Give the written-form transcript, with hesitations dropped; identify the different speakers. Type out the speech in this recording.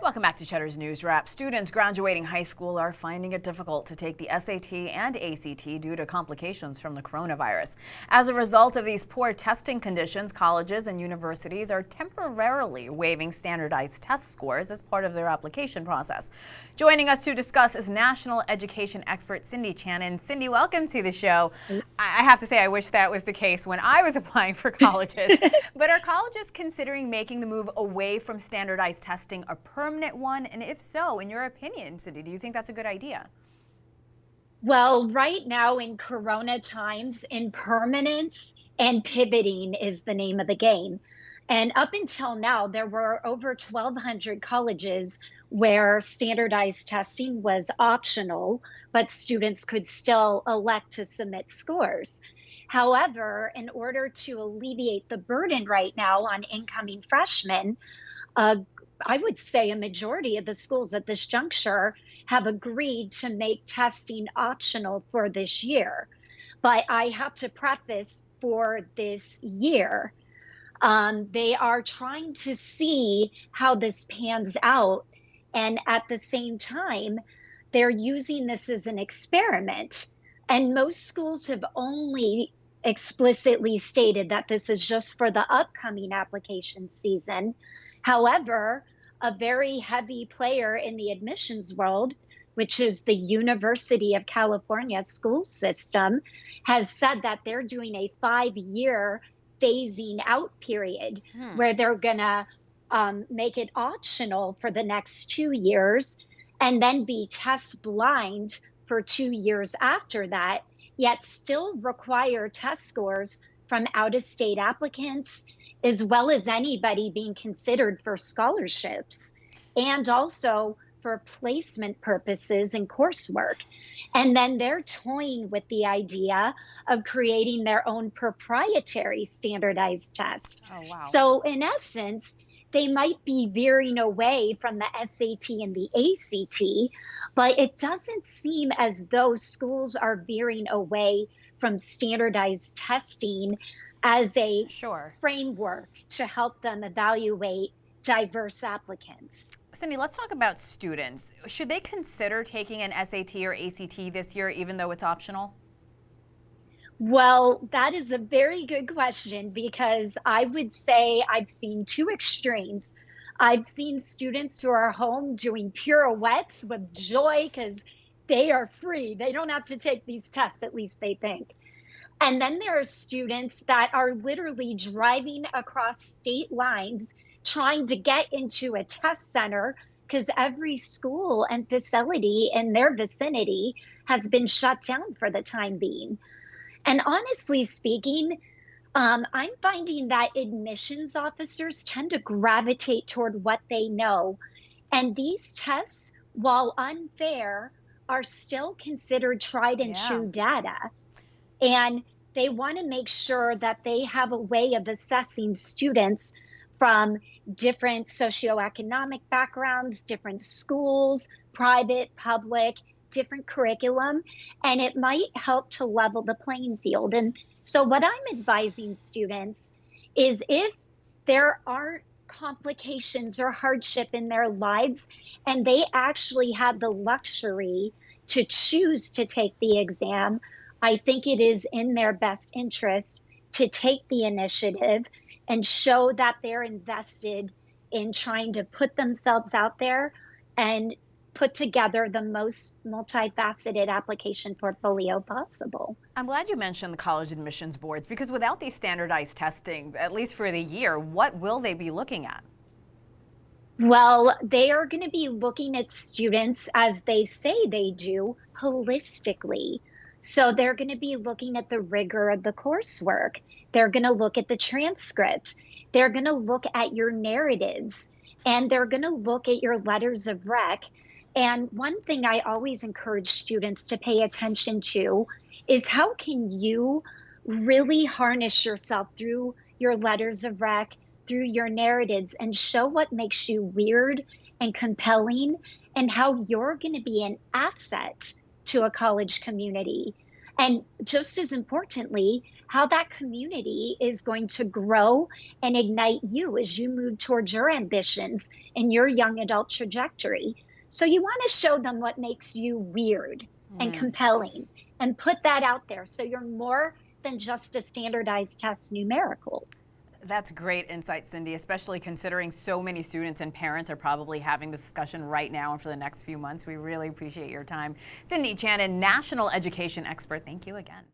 Speaker 1: Welcome back to Cheddar's News Wrap. Students graduating high school are finding it difficult to take the SAT and ACT due to complications from the coronavirus. As a result of these poor testing conditions, colleges and universities are temporarily waiving standardized test scores as part of their application process. Joining us to discuss is national education expert Cindy Channon. Cindy, welcome to the show. I have to say, I wish that was the case when I was applying for colleges. But are colleges considering making the move away from standardized testing a permanent one? And if so, in your opinion, Cindy, do you think that's a good idea?
Speaker 2: Well, right now in Corona times, impermanence and pivoting is the name of the game. And up until now, there were over 1,200 colleges where standardized testing was optional, but students could still elect to submit scores. However, in order to alleviate the burden right now on incoming freshmen, I would say a majority of the schools at this juncture have agreed to make testing optional for this year. But I have to preface for this year, they are trying to see how this pans out. And at the same time, they're using this as an experiment. And most schools have only explicitly stated that this is just for the upcoming application season. However, a very heavy player in the admissions world, which is the University of California school system, has said that they're doing a 5-year phasing out period where they're going to make it optional for the next 2 years and then be test blind for 2 years after that, yet still require test scores from out-of-state applicants, as well as anybody being considered for scholarships and also for placement purposes and coursework. And then they're toying with the idea of creating their own proprietary standardized test.
Speaker 1: Oh, wow.
Speaker 2: So in essence, they might be veering away from the SAT and the ACT, but it doesn't seem as though schools are veering away from standardized testing as a framework to help them evaluate diverse applicants.
Speaker 1: Cindy, let's talk about students. Should they consider taking an SAT or ACT this year, even though it's optional?
Speaker 2: Well, that is a very good question because I would say I've seen two extremes. I've seen students who are home doing pirouettes with joy because they are free. They don't have to take these tests, at least they think. And then there are students that are literally driving across state lines trying to get into a test center because every school and facility in their vicinity has been shut down for the time being. And honestly speaking, I'm finding that admissions officers tend to gravitate toward what they know. And these tests, while unfair, are still considered tried and true data. And they want to make sure that they have a way of assessing students from different socioeconomic backgrounds, different schools, private, public, different curriculum, and it might help to level the playing field. And so what I'm advising students is if there aren't complications or hardship in their lives and they actually have the luxury to choose to take the exam, I think it is in their best interest to take the initiative and show that they're invested in trying to put themselves out there and put together the most multifaceted application portfolio possible.
Speaker 1: I'm glad you mentioned the college admissions boards because without these standardized testings, at least for the year, what will they be looking at?
Speaker 2: Well, they are going to be looking at students, as they say they do, holistically. So they're going to be looking at the rigor of the coursework. They're going to look at the transcript. They're going to look at your narratives, and they're going to look at your letters of rec. And one thing I always encourage students to pay attention to is how can you really harness yourself through your letters of rec, through your narratives, and show what makes you weird and compelling and how you're going to be an asset to a college community. And just as importantly, how that community is going to grow and ignite you as you move towards your ambitions and your young adult trajectory. So you want to show them what makes you weird and compelling and put that out there so you're more than just a standardized test numerical.
Speaker 1: That's great insight, Cindy, especially considering so many students and parents are probably having this discussion right now and for the next few months. We really appreciate your time. Cindy Channon, national education expert, thank you again.